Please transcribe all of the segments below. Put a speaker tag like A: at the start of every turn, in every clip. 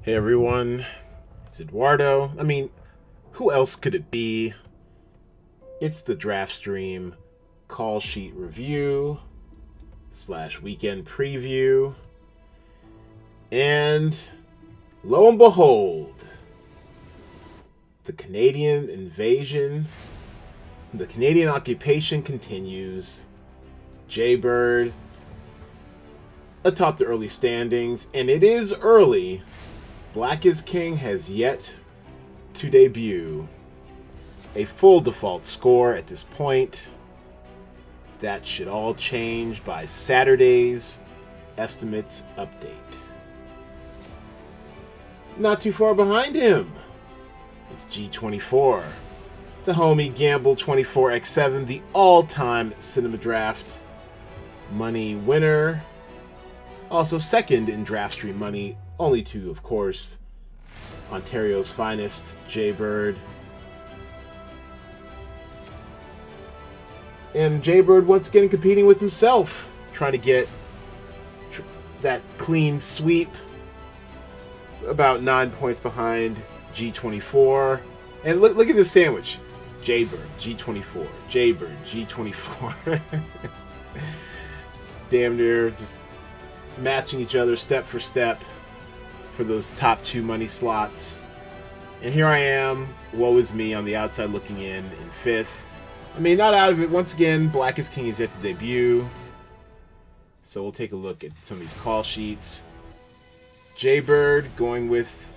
A: Hey everyone, it's Edwardo. I mean, who else could it be? It's the DraftStream call sheet review / weekend preview. And lo and behold, the Canadian invasion, the Canadian occupation continues. Jaybird atop the early standings, and it is early. Black is King has yet to debut. A full default score at this point. That should all change by Saturday's estimates update. Not too far behind him, it's G24. The homie Gamble 24x7, the all-time Cinema Draft money winner. Also second in DraftStream money, only to, of course, Ontario's finest, Jaybird. And Jaybird once again competing with himself, trying to get that clean sweep. About 9 points behind G24. And look at this sandwich. Jaybird, G24. Jaybird, G24. Damn near just matching each other step for step for those top two money slots. And here I am, woe is me, on the outside looking in fifth. I mean, not out of it. Once again, Black is King is yet to debut. So we'll take a look at some of these call sheets. Jaybird going with...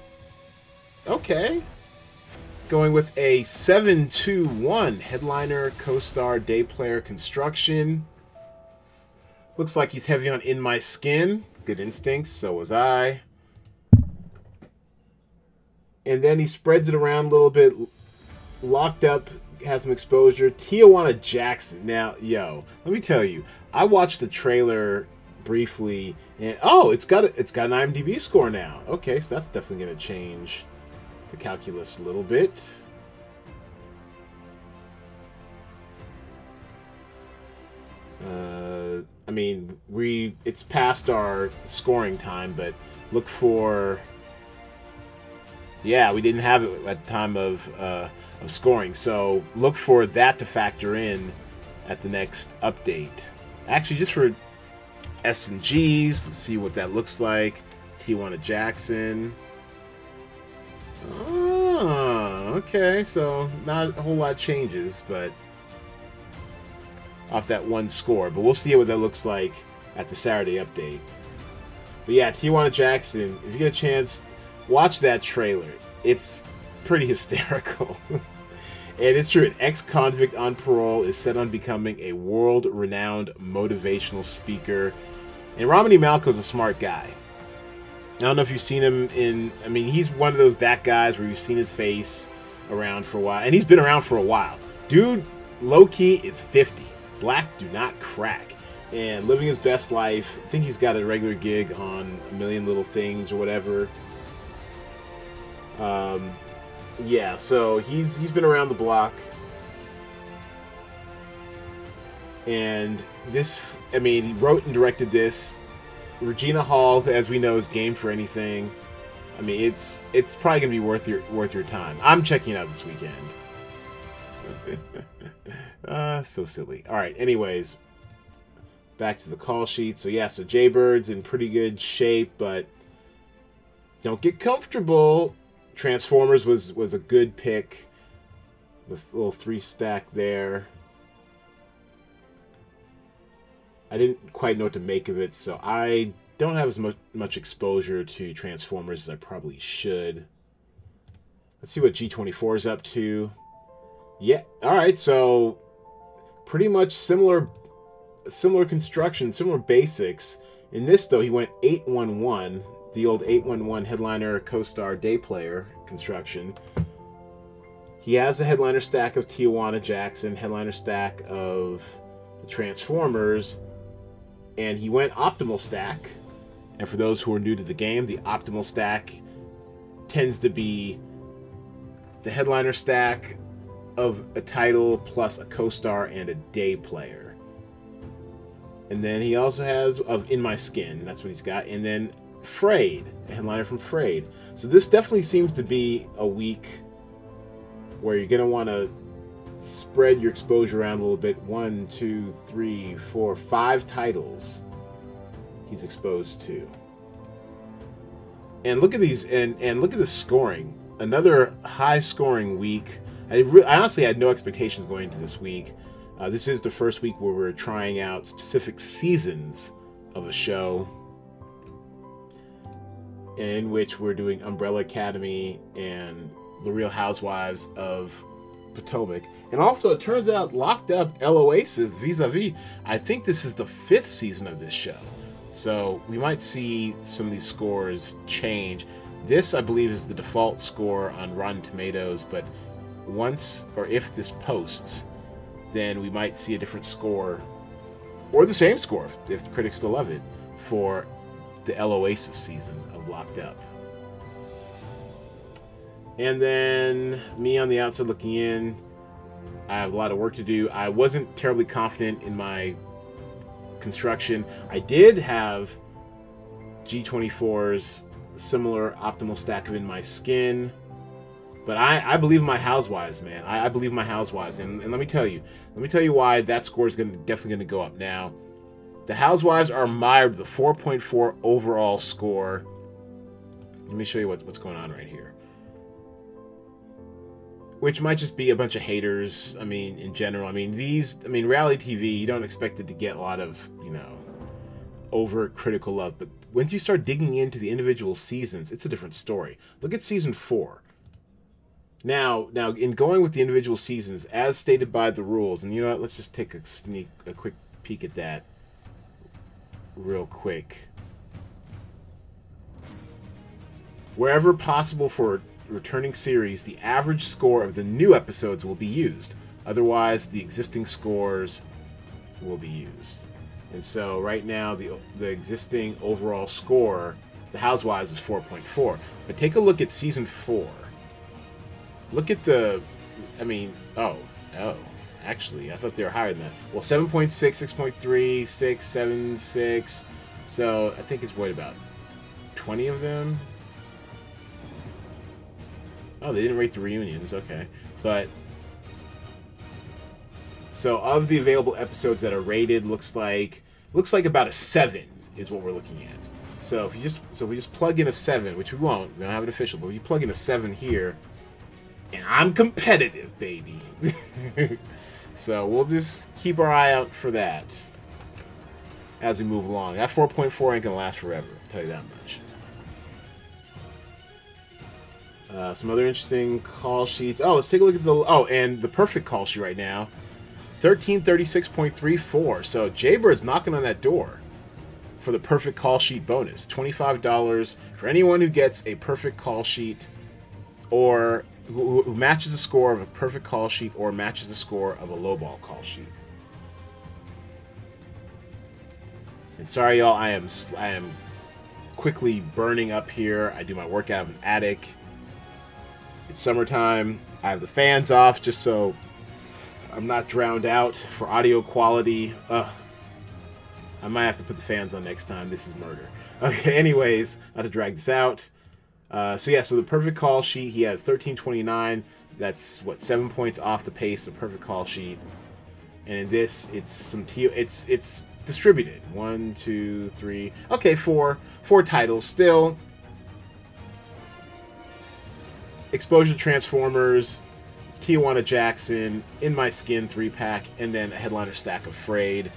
A: okay. Going with a 7-2-1 headliner, co-star, day player construction. Looks like he's heavy on In My Skin. Good instincts, so was I. And then he spreads it around a little bit. Locked up, has some exposure. Tijuana Jackson. Now, yo, let me tell you, I watched the trailer briefly, and oh, it's got an IMDb score now. Okay, so that's definitely going to change the calculus a little bit. I mean, it's past our scoring time, but look for... yeah, we didn't have it at the time of scoring, so look for that to factor in at the next update. Actually, just for S&Gs, let's see what that looks like. Tijuana Jackson. Oh, okay, so not a whole lot changes, but off that one score. But we'll see what that looks like at the Saturday update. But yeah, Tijuana Jackson, if you get a chance, watch that trailer. It's pretty hysterical. And it's true, an ex-convict on parole is set on becoming a world-renowned motivational speaker. And Romany Malco's a smart guy. I don't know if you've seen him in... I mean, he's one of those guys where you've seen his face around for a while. And he's been around for a while. Dude, low-key, is 50. Black do not crack. And living his best life. I think he's got a regular gig on A Million Little Things or whatever. Yeah, so he's been around the block. And this, I mean, he wrote and directed this. Regina Hall, as we know, is game for anything. I mean, it's probably gonna be worth your time. I'm checking it out this weekend. So silly. All right. Anyways, back to the call sheet. So yeah, so Jaybird's in pretty good shape, but don't get comfortable. Transformers was a good pick. The little 3-stack there. I didn't quite know what to make of it, so I don't have as much exposure to Transformers as I probably should. Let's see what G24 is up to. Yeah, alright, so pretty much similar construction, similar basics. In this, though, he went 8-1-1, the old 8-1-1 headliner, co-star, day player construction. He has a headliner stack of Tijuana Jackson, headliner stack of the Transformers, and he went optimal stack. And for those who are new to the game, the optimal stack tends to be the headliner stack of a title plus a co-star and a day player. And then he also has of In My Skin. That's what he's got. And then Frayed, a headliner from Frayed. So this definitely seems to be a week where you're going to want to spread your exposure around a little bit. 1, 2, 3, 4, 5 titles he's exposed to. And look at these, and look at the scoring. Another high-scoring week. I honestly had no expectations going into this week. This is the first week where we're trying out specific seasons of a show, in which we're doing Umbrella Academy and The Real Housewives of Potomac. And also, it turns out Locked Up El Oasis Vis-a-Vis, I think this is the 5th season of this show. So we might see some of these scores change. This, I believe, is the default score on Rotten Tomatoes, but once, or if this posts, then we might see a different score, or the same score, if the critics still love it, for the El Oasis season of Locked Up. And then me on the outside looking in. I have a lot of work to do. I wasn't terribly confident in my construction. I did have G24's similar optimal stack in my skin, but I believe in my Housewives, man. I believe in my Housewives, and let me tell you why that score is definitely going to go up now. The Housewives are mired with a 4.4 overall score. Let me show you what's going on right here. Which might just be a bunch of haters. I mean, in general. I mean, reality TV, you don't expect it to get a lot of, overt critical love. But once you start digging into the individual seasons, it's a different story. Look at season 4. Now, in going with the individual seasons, as stated by the rules, and you know what, let's just take a quick peek at that real quick. Wherever possible for returning series, the average score of the new episodes will be used. Otherwise, the existing scores will be used. And so right now, the existing overall score, The Housewives, is 4.4. But take a look at season 4. Look at the, actually, I thought they were higher than that. Well, 7.6, 6.3, 6, 7, 6. So I think it's, what, about 20 of them? Oh, they didn't rate the reunions. Okay. But, so of the available episodes that are rated, looks like about a 7 is what we're looking at. So if we just plug in a 7, which we won't, we don't have it official, but if you plug in a 7 here, and I'm competitive, baby. So we'll just keep our eye out for that as we move along. That 4.4 ain't gonna last forever, I'll tell you that much. Some other interesting call sheets. Oh, let's take a look at and the perfect call sheet right now. 1336.34. So Jaybird's knocking on that door for the perfect call sheet bonus. $25 for anyone who gets a perfect call sheet, or who matches the score of a perfect call sheet, or matches the score of a lowball call sheet. And sorry, y'all, I am quickly burning up here. I do my work out of an attic. It's summertime. I have the fans off just so I'm not drowned out for audio quality. I might have to put the fans on next time. This is murder. Okay, anyways, not to drag this out. So the perfect call sheet, he has 1329. That's what, 7 points off the pace of perfect call sheet. And in this, it's it's distributed. 1, 2, 3. Okay, four titles still. Exposure Transformers, Tijuana Jackson, In My Skin 3-pack, and then a headliner stack of Frayed.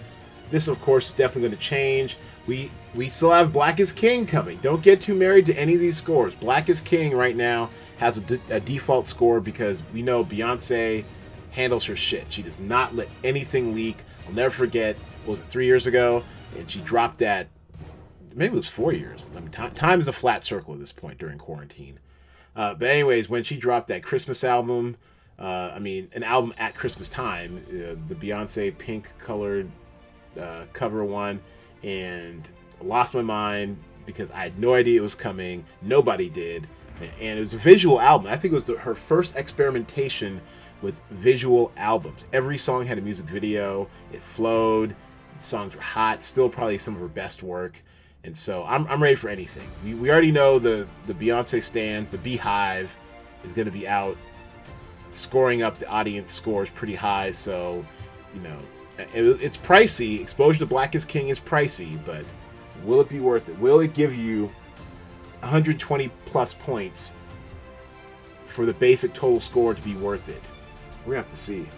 A: This, of course, is definitely going to change. We still have Black is King coming. Don't get too married to any of these scores. Black is King right now has a default score because we know Beyonce handles her shit. She does not let anything leak. I'll never forget, what was it, 3 years ago? And she dropped that, maybe it was 4 years. I mean, time is a flat circle at this point during quarantine. But anyways, when she dropped that Christmas album, an album at Christmas time, the Beyonce pink-colored cover one, and lost my mind because I had no idea it was coming. Nobody did. And it was a visual album. I think it was her first experimentation with visual albums. Every song had a music video. It flowed. The songs were hot. Still probably some of her best work. And so I'm ready for anything. We already know the Beyonce stands, the Beehive is going to be out, scoring up the audience scores pretty high. So, you know, it's pricey. Exposure to Black is King is pricey, but will it be worth it? Will it give you 120 plus points for the basic total score to be worth it? We're going to have to see.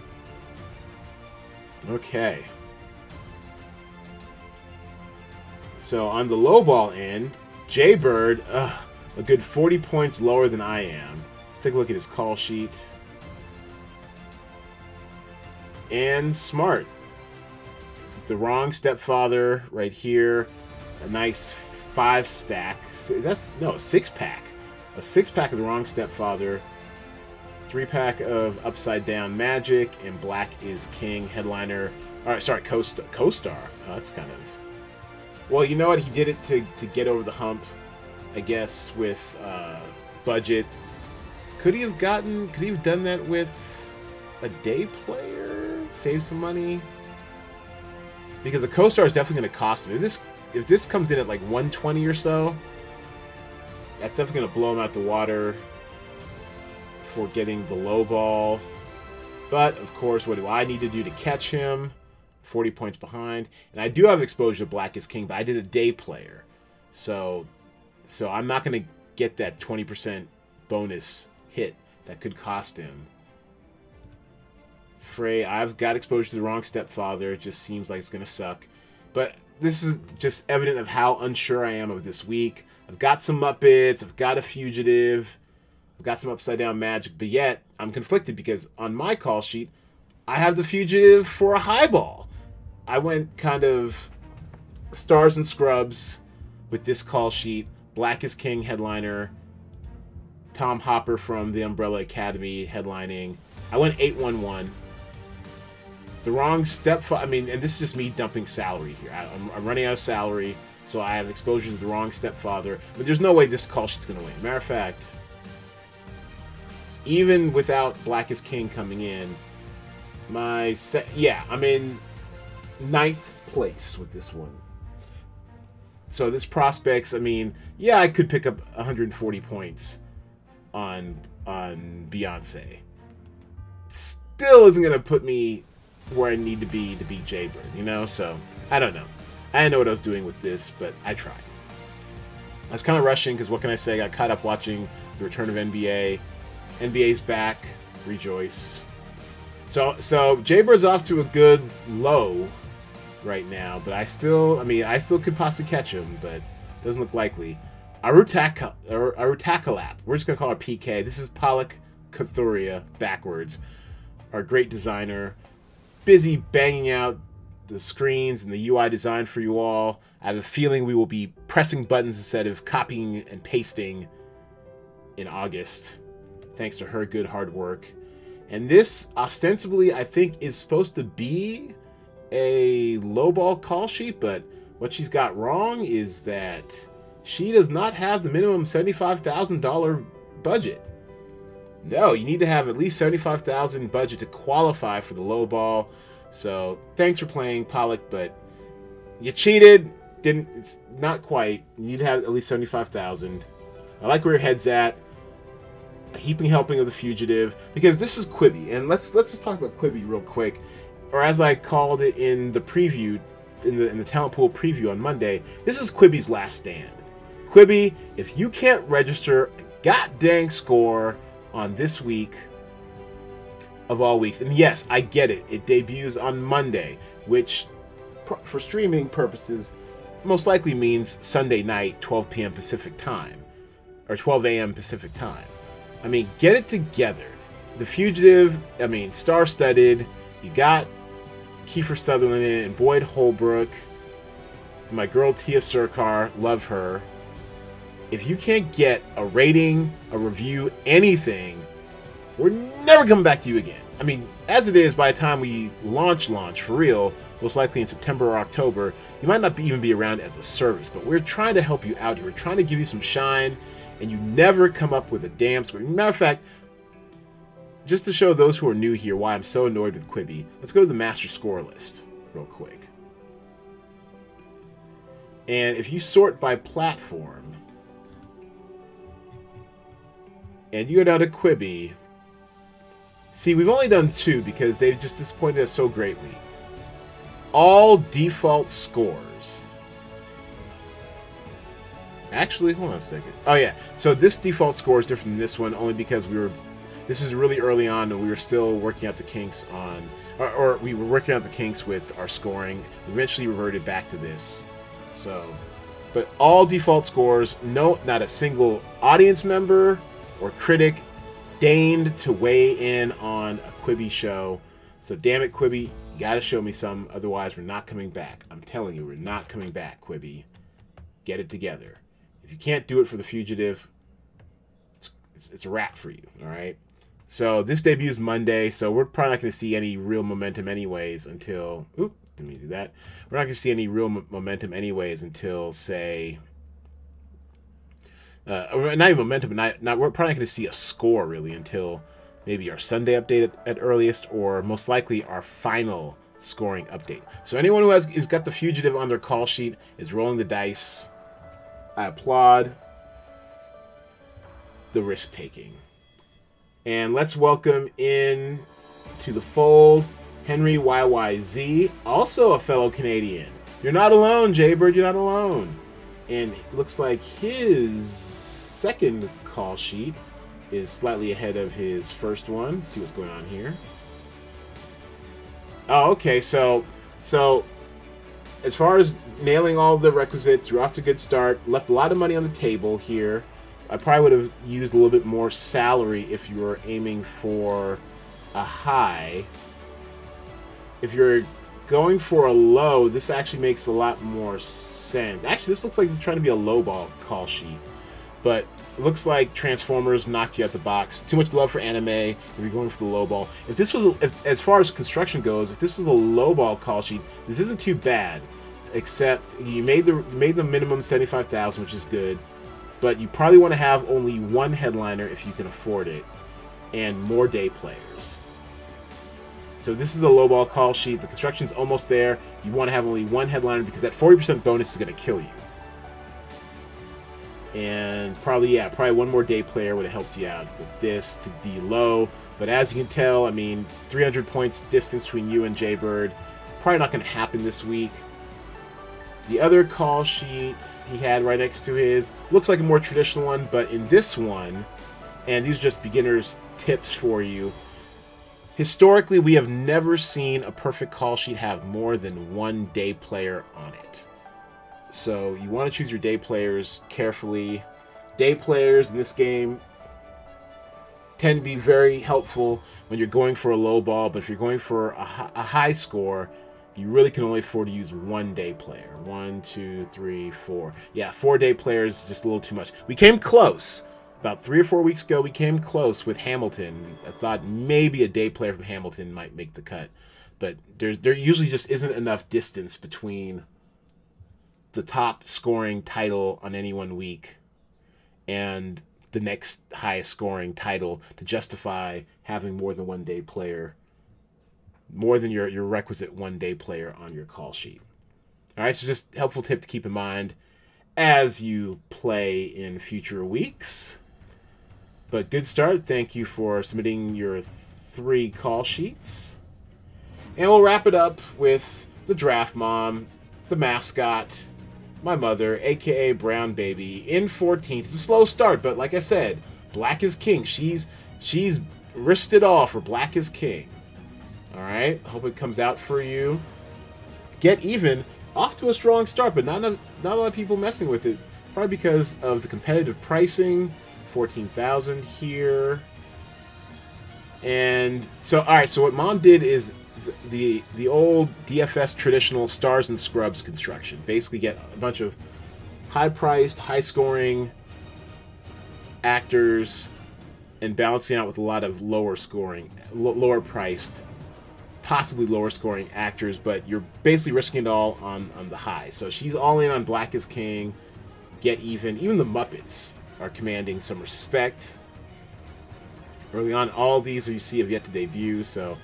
A: Okay. So on the low ball end, Jaybird, a good 40 points lower than I am. Let's take a look at his call sheet. And Smart. The Wrong Stepfather right here. A nice 5-stack. That's, no, a 6-pack. A 6-pack of The Wrong Stepfather. 3-pack of Upside Down Magic. And Black is King headliner. Alright, sorry, co-star. Oh, that's kind of... Well, you know what? He did it to get over the hump, I guess, with budget. Could he have done that with a day player? Save some money? Because a co-star is definitely going to cost him. If this comes in at like 120 or so, that's definitely going to blow him out the water for getting the low ball. But, of course, what do I need to do to catch him? 40 points behind. And I do have exposure to Black is King, but I did a day player. So I'm not going to get that 20% bonus hit that could cost him. Frey, I've got exposure to The Wrong Stepfather. It just seems like it's going to suck. But this is just evident of how unsure I am of this week. I've got some Muppets. I've got a Fugitive. I've got some Upside Down Magic. But yet, I'm conflicted because on my call sheet, I have the Fugitive for a highball. I went kind of stars and scrubs with this call sheet. Black is King headliner. Tom Hopper from the Umbrella Academy headlining. I went 8-1-1. The Wrong Stepfather. I mean, and this is just me dumping salary here. I'm running out of salary, so I have exposure to The Wrong Stepfather. But there's no way this call sheet's going to win. Matter of fact, even without Black is King coming in, I'm in 9th place with this one. So this prospects, I mean, yeah, I could pick up 140 points on Beyonce. Still isn't going to put me where I need to be Jaybird, you know? So, I don't know. I didn't know what I was doing with this, but I tried. I was kind of rushing because what can I say? I got caught up watching the return of NBA. NBA's back. Rejoice. So Jaybird's off to a good low right now, but I still could possibly catch him, but it doesn't look likely. Arutakalap. We're just going to call her PK. This is Pollock Kathuria backwards. Our great designer. Busy banging out the screens and the UI design for you all. I have a feeling we will be pressing buttons instead of copying and pasting in August, thanks to her good hard work. And this, ostensibly, I think, is supposed to be a lowball call sheet, but what she's got wrong is that she does not have the minimum $75,000 budget. No, you need to have at least $75,000 budget to qualify for the lowball. So, thanks for playing, Pollock, but you cheated. It's not quite. You need to have at least $75,000. I like where your head's at. A heaping helping of the Fugitive, because this is Quibi, and let's just talk about Quibi real quick, or as I called it in the preview, in the talent pool preview on Monday, this is Quibi's last stand. Quibi, if you can't register a god-dang score on this week of all weeks, and yes, I get it, it debuts on Monday, which for streaming purposes most likely means Sunday night, 12 p.m. Pacific time, or 12 a.m. Pacific time. I mean, get it together. The Fugitive, I mean, star-studded. You got Kiefer Sutherland in it, and Boyd Holbrook. My girl Tia Surkar, love her. If you can't get a rating, a review, anything, we're never coming back to you again. I mean, as it is, by the time we launch for real, most likely in September or October, you might not even be around as a service, but we're trying to help you out here. We're trying to give you some shine, and you never come up with a damn score. Matter of fact, just to show those who are new here why I'm so annoyed with Quibi, let's go to the master score list real quick. And if you sort by platform, and you go down to Quibi, see, we've only done 2 because they've just disappointed us so greatly. All default scores. Actually, hold on a second. Oh, yeah. So this default score is different than this one only because this is really early on and we were still working out the kinks on, or we were working out the kinks with our scoring. We eventually reverted back to this. So, but all default scores, no, not a single audience member or critic deigned to weigh in on a Quibi show. So damn it, Quibi, you gotta show me some, otherwise we're not coming back. I'm telling you, we're not coming back, Quibi. Get it together. If you can't do it for The Fugitive, it's a wrap for you, all right? So this debuts Monday, so we're probably not going to see any real momentum anyways until... Oop, didn't mean to do that. We're not going to see any real momentum anyways until, say... not even momentum, but we're probably not going to see a score, really, until maybe our Sunday update at earliest, or most likely our final scoring update. So anyone who's got The Fugitive on their call sheet is rolling the dice. I applaud the risk-taking. And let's welcome in to the fold Henry YYZ, also a fellow Canadian. You're not alone, Jaybird, you're not alone. And it looks like his second call sheet is slightly ahead of his first one. Let's see what's going on here. Oh, okay, so as far as nailing all the requisites, you're off to a good start. Left a lot of money on the table here. I probably would have used a little bit more salary if you were aiming for a high. If you're going for a low, this actually makes a lot more sense. Actually, this looks like it's trying to be a lowball call sheet. But it looks like Transformers knocked you out the box. Too much love for anime if you're going for the lowball. If this was, as far as construction goes, if this was a lowball call sheet, this isn't too bad. Except you made the minimum 75,000, which is good. But you probably want to have only one headliner if you can afford it, and more day players. So this is a lowball call sheet. The construction's almost there. You want to have only one headliner because that 40% bonus is going to kill you. And probably one more day player would have helped you out with this to be low. But as you can tell, I mean, 300 points distance between you and Jaybird. Probably not going to happen this week. The other call sheet he had right next to his looks like a more traditional one, but in this one, and these are just beginner's tips for you, historically we have never seen a perfect call sheet have more than one day player on it. So you want to choose your day players carefully. Day players in this game tend to be very helpful when you're going for a low ball, but if you're going for a high score, you really can only afford to use one day player. 1, 2, 3, 4. Yeah, 4 day players is just a little too much. We came close. About 3 or 4 weeks ago, we came close with Hamilton. I thought maybe a day player from Hamilton might make the cut. But there usually just isn't enough distance between the top scoring title on any one week and the next highest scoring title to justify having more than one day player. More than your requisite one day player on your call sheet. All right, so just helpful tip to keep in mind as you play in future weeks. But good start. Thank you for submitting your 3 call sheets. And we'll wrap it up with the draft mom, the mascot, my mother, aka Brown Baby, in 14th. It's a slow start, but like I said, Black is King. She's risked it all for Black is King. Alright, hope it comes out for you. Get Even, off to a strong start, but not a lot of people messing with it. Probably because of the competitive pricing. 14,000 here. And so, alright, so what Mom did is the old DFS traditional Stars and Scrubs construction. Basically get a bunch of high-priced, high-scoring actors and balancing out with a lot of lower-priced, possibly lower scoring actors, but you're basically risking it all on the high. So she's all in on Black is King, Get Even. Even the Muppets are commanding some respect. Early on, all these you see have yet to debut, so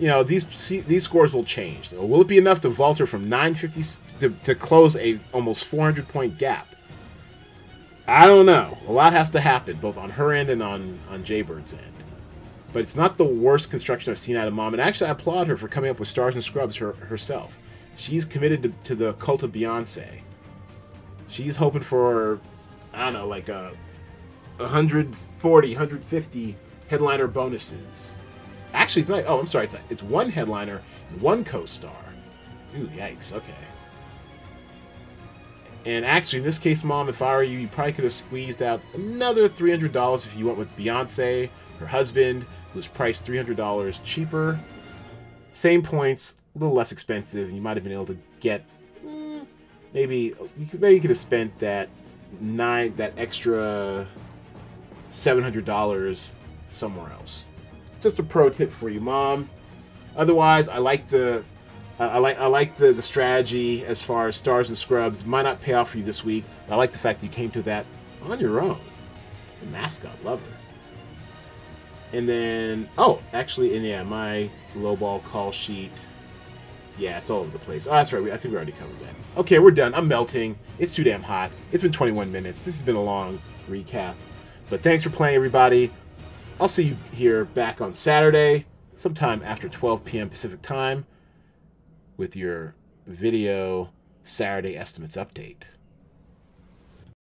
A: you know these scores will change. Will it be enough to vault her from 950 to close a almost 400-point gap. I don't know. A lot has to happen, both on her end and on Jaybird's end. But it's not the worst construction I've seen out of Mom. And actually, I applaud her for coming up with Stars and Scrubs herself. She's committed to the cult of Beyonce. She's hoping for, I don't know, like 140, 150 headliner bonuses. Actually, oh, I'm sorry. It's one headliner, one co-star. Ooh, yikes. Okay. And actually, in this case, Mom, if I were you, you probably could have squeezed out another $300 if you went with Beyonce, her husband, who's priced $300 cheaper. Same points, a little less expensive. You might have been able to get maybe you could have spent that extra $700 somewhere else. Just a pro tip for you, Mom. Otherwise, I like the strategy as far as Stars and Scrubs. Might not pay off for you this week, but I like the fact that you came to that on your own. The mascot, love her. And then, oh, actually, and yeah, my lowball call sheet. Yeah, it's all over the place. Oh, that's right. I think we already covered that. Okay, we're done. I'm melting. It's too damn hot. It's been 21 minutes. This has been a long recap. But thanks for playing, everybody. I'll see you here back on Saturday, sometime after 12 p.m. Pacific time, with your video Saturday estimates update.